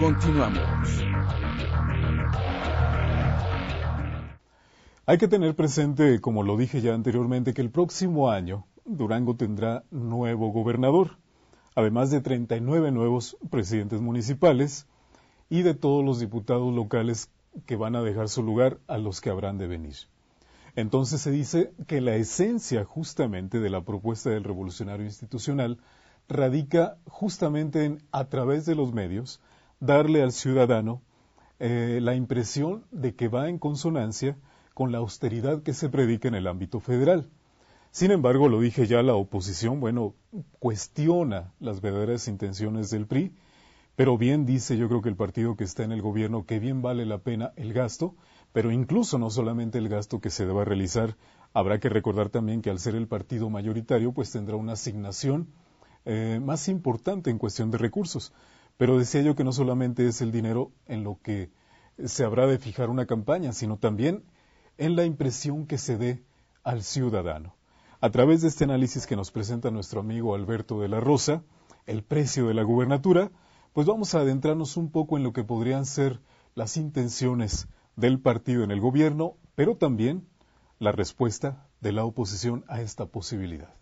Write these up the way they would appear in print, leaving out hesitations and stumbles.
Continuamos. Hay que tener presente, como lo dije ya anteriormente, que el próximo año Durango tendrá nuevo gobernador, además de 39 nuevos presidentes municipales y de todos los diputados locales que van a dejar su lugar a los que habrán de venir. Entonces se dice que la esencia justamente de la propuesta del revolucionario institucional radica justamente en, a través de los medios, darle al ciudadano la impresión de que va en consonancia con la austeridad que se predica en el ámbito federal. Sin embargo, lo dije ya, la oposición, cuestiona las verdaderas intenciones del PRI, pero bien dice, yo creo que el partido que está en el gobierno, que bien vale la pena el gasto, pero incluso no solamente el gasto que se deba realizar, habrá que recordar también que al ser el partido mayoritario, pues tendrá una asignación más importante en cuestión de recursos. Pero decía yo que no solamente es el dinero en lo que se habrá de fijar una campaña, sino también en la impresión que se dé al ciudadano. A través de este análisis que nos presenta nuestro amigo Alberto de la Rosa, el precio de la gubernatura, pues vamos a adentrarnos un poco en lo que podrían ser las intenciones del partido en el gobierno, pero también la respuesta de la oposición a esta posibilidad.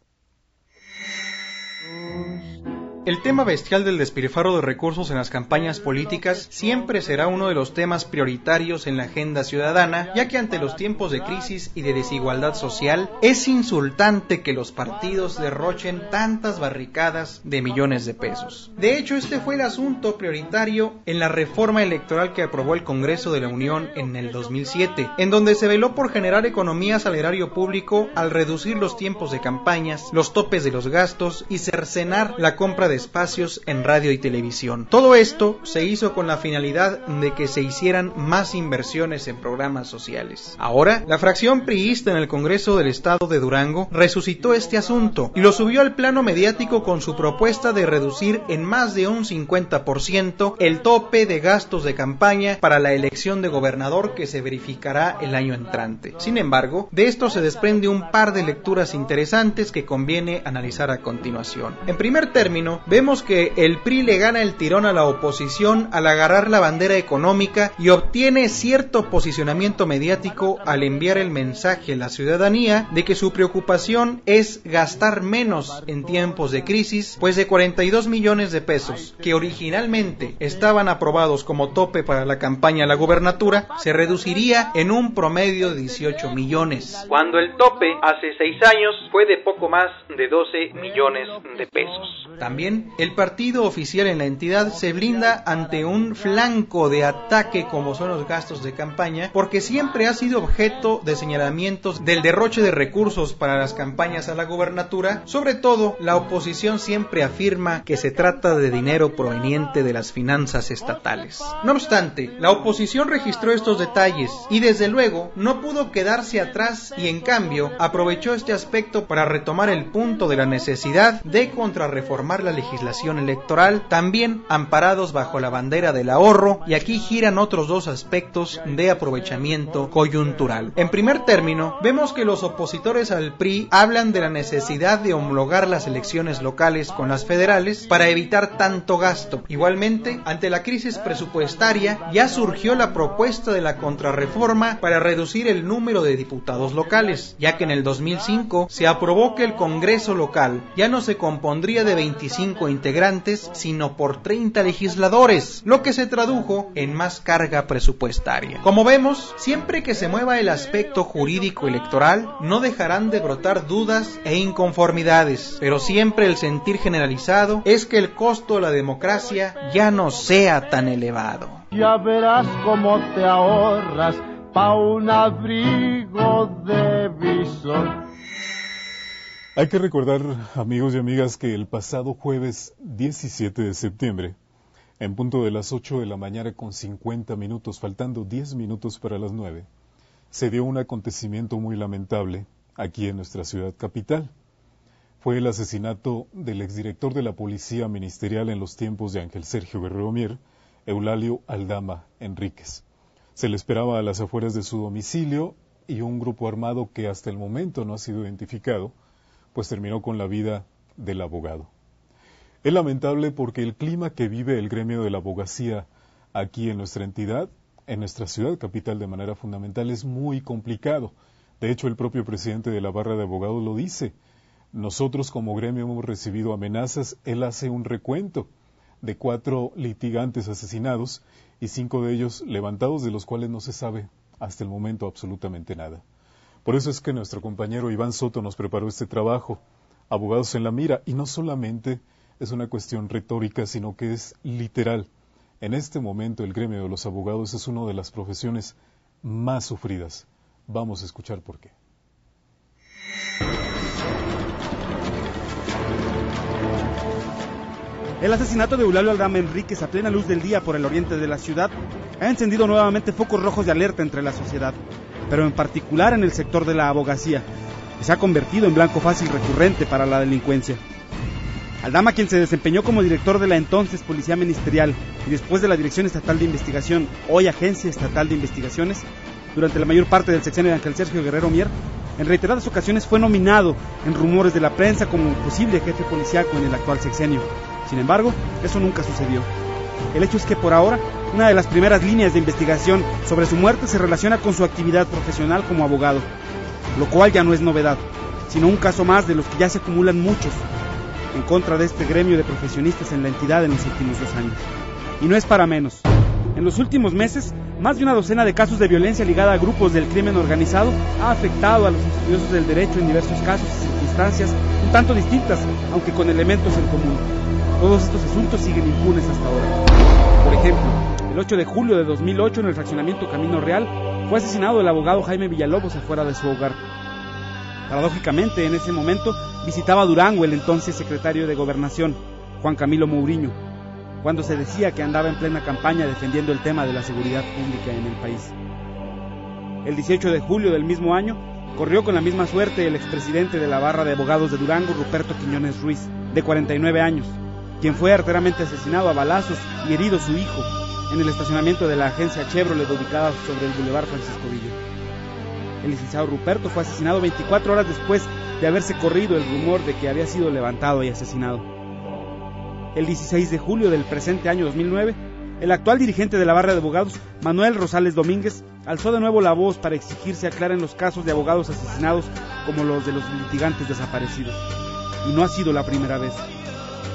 El tema bestial del despilfarro de recursos en las campañas políticas siempre será uno de los temas prioritarios en la agenda ciudadana, ya que ante los tiempos de crisis y de desigualdad social, es insultante que los partidos derrochen tantas barricadas de millones de pesos. De hecho, este fue el asunto prioritario en la reforma electoral que aprobó el Congreso de la Unión en el 2007, en donde se veló por generar economías al erario público al reducir los tiempos de campañas, los topes de los gastos y cercenar la compra de espacios en radio y televisión. Todo esto se hizo con la finalidad de que se hicieran más inversiones en programas sociales. Ahora, la fracción priista en el Congreso del Estado de Durango resucitó este asunto y lo subió al plano mediático con su propuesta de reducir en más de un 50% el tope de gastos de campaña para la elección de gobernador que se verificará el año entrante. Sin embargo, de esto se desprende un par de lecturas interesantes que conviene analizar a continuación. En primer término, vemos que el PRI le gana el tirón a la oposición al agarrar la bandera económica y obtiene cierto posicionamiento mediático al enviar el mensaje a la ciudadanía de que su preocupación es gastar menos en tiempos de crisis, pues de 42 millones de pesos que originalmente estaban aprobados como tope para la campaña a la gubernatura, se reduciría en un promedio de 18 millones, cuando el tope hace 6 años fue de poco más de 12 millones de pesos. También, el partido oficial en la entidad se blinda ante un flanco de ataque como son los gastos de campaña, porque siempre ha sido objeto de señalamientos del derroche de recursos para las campañas a la gubernatura. Sobre todo, la oposición siempre afirma que se trata de dinero proveniente de las finanzas estatales. No obstante, la oposición registró estos detalles y desde luego no pudo quedarse atrás y en cambio aprovechó este aspecto para retomar el punto de la necesidad de contrarreformar la legislación electoral, también amparados bajo la bandera del ahorro, y aquí giran otros dos aspectos de aprovechamiento coyuntural. En primer término, vemos que los opositores al PRI hablan de la necesidad de homologar las elecciones locales con las federales para evitar tanto gasto. Igualmente, ante la crisis presupuestaria, ya surgió la propuesta de la contrarreforma para reducir el número de diputados locales, ya que en el 2005 se aprobó que el Congreso local ya no se compondría de 25 integrantes, sino por 30 legisladores, lo que se tradujo en más carga presupuestaria. Como vemos, siempre que se mueva el aspecto jurídico electoral, no dejarán de brotar dudas e inconformidades, pero siempre el sentir generalizado es que el costo de la democracia ya no sea tan elevado. Ya verás cómo te ahorras pa' un abrigo de visor. Hay que recordar, amigos y amigas, que el pasado jueves 17 de septiembre, en punto de las 8 de la mañana con 50 minutos, faltando 10 minutos para las 9, se dio un acontecimiento muy lamentable aquí en nuestra ciudad capital. Fue el asesinato del exdirector de la Policía Ministerial en los tiempos de Ángel Sergio Guerrero Mier, Eulalio Aldama Enríquez. Se le esperaba a las afueras de su domicilio y un grupo armado que hasta el momento no ha sido identificado, pues terminó con la vida del abogado. Es lamentable porque el clima que vive el gremio de la abogacía aquí en nuestra entidad, en nuestra ciudad capital de manera fundamental, es muy complicado. De hecho, el propio presidente de la Barra de Abogados lo dice. Nosotros como gremio hemos recibido amenazas. Él hace un recuento de 4 litigantes asesinados y 5 de ellos levantados, de los cuales no se sabe hasta el momento absolutamente nada. Por eso es que nuestro compañero Iván Soto nos preparó este trabajo, Abogados en la Mira, y no solamente es una cuestión retórica, sino que es literal. En este momento el gremio de los abogados es una de las profesiones más sufridas. Vamos a escuchar por qué. El asesinato de Eulalio Aldama Enríquez a plena luz del día por el oriente de la ciudad ha encendido nuevamente focos rojos de alerta entre la sociedad, pero en particular en el sector de la abogacía, que se ha convertido en blanco fácil recurrente para la delincuencia. Aldama, quien se desempeñó como director de la entonces Policía Ministerial y después de la Dirección Estatal de Investigación, hoy Agencia Estatal de Investigaciones, durante la mayor parte del sexenio de Ángel Sergio Guerrero Mier, en reiteradas ocasiones fue nominado en rumores de la prensa como posible jefe policíaco en el actual sexenio. Sin embargo, eso nunca sucedió. El hecho es que por ahora, una de las primeras líneas de investigación sobre su muerte se relaciona con su actividad profesional como abogado, lo cual ya no es novedad, sino un caso más de los que ya se acumulan muchos en contra de este gremio de profesionistas en la entidad en los últimos 2 años. Y no es para menos. En los últimos meses, más de una docena de casos de violencia ligada a grupos del crimen organizado ha afectado a los estudiosos del derecho en diversos casos y circunstancias un tanto distintas, aunque con elementos en común. Todos estos asuntos siguen impunes hasta ahora. Por ejemplo, el 8 de julio de 2008 en el fraccionamiento Camino Real fue asesinado el abogado Jaime Villalobos afuera de su hogar. Paradójicamente, en ese momento visitaba Durango el entonces secretario de Gobernación, Juan Camilo Mourinho, cuando se decía que andaba en plena campaña defendiendo el tema de la seguridad pública en el país. El 18 de julio del mismo año corrió con la misma suerte el expresidente de la Barra de Abogados de Durango, Ruperto Quiñones Ruiz, de 49 años, quien fue arteramente asesinado a balazos y herido su hijo en el estacionamiento de la agencia Chevrolet ubicada sobre el Boulevard Francisco Villa. El licenciado Ruperto fue asesinado 24 horas después de haberse corrido el rumor de que había sido levantado y asesinado. El 16 de julio del presente año 2009, el actual dirigente de la Barra de Abogados, Manuel Rosales Domínguez, alzó de nuevo la voz para exigir se aclaren los casos de abogados asesinados como los de los litigantes desaparecidos. Y no ha sido la primera vez.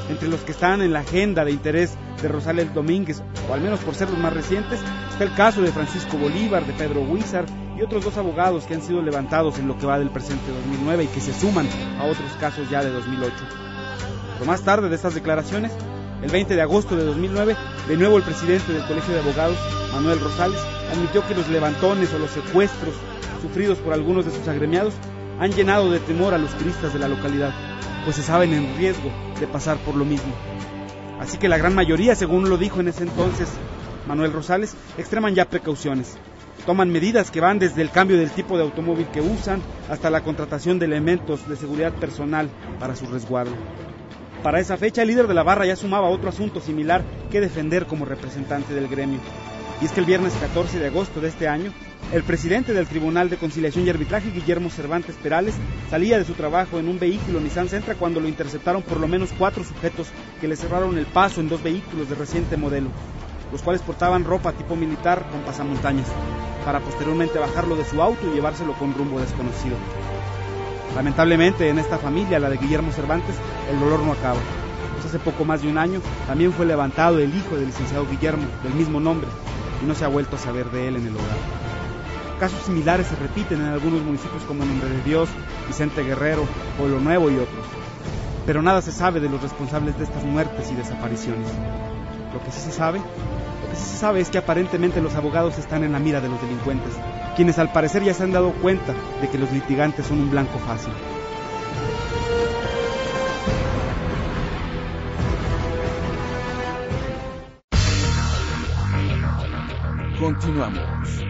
Entre los que están en la agenda de interés de Rosales Domínguez, o al menos por ser los más recientes, está el caso de Francisco Bolívar, de Pedro Huizar y otros 2 abogados que han sido levantados en lo que va del presente 2009 y que se suman a otros casos ya de 2008. Pero más tarde de estas declaraciones, el 20 de agosto de 2009, de nuevo el presidente del Colegio de Abogados, Manuel Rosales, admitió que los levantones o los secuestros sufridos por algunos de sus agremiados han llenado de temor a los juristas de la localidad, pues se saben en riesgo de pasar por lo mismo. Así que la gran mayoría, según lo dijo en ese entonces Manuel Rosales, extreman ya precauciones. Toman medidas que van desde el cambio del tipo de automóvil que usan hasta la contratación de elementos de seguridad personal para su resguardo. Para esa fecha, el líder de la barra ya sumaba otro asunto similar que defender como representante del gremio. Y es que el viernes 14 de agosto de este año, el presidente del Tribunal de Conciliación y Arbitraje, Guillermo Cervantes Perales, salía de su trabajo en un vehículo Nissan Sentra cuando lo interceptaron por lo menos 4 sujetos que le cerraron el paso en 2 vehículos de reciente modelo, los cuales portaban ropa tipo militar con pasamontañas, para posteriormente bajarlo de su auto y llevárselo con rumbo desconocido. Lamentablemente, en esta familia, la de Guillermo Cervantes, el dolor no acaba. Pues hace poco más de un año también fue levantado el hijo del licenciado Guillermo, del mismo nombre, y no se ha vuelto a saber de él en el hogar. Casos similares se repiten en algunos municipios como Nombre de Dios, Vicente Guerrero, Pueblo Nuevo y otros. Pero nada se sabe de los responsables de estas muertes y desapariciones. Lo que sí se sabe es que aparentemente los abogados están en la mira de los delincuentes, quienes al parecer ya se han dado cuenta de que los litigantes son un blanco fácil. Continuamos.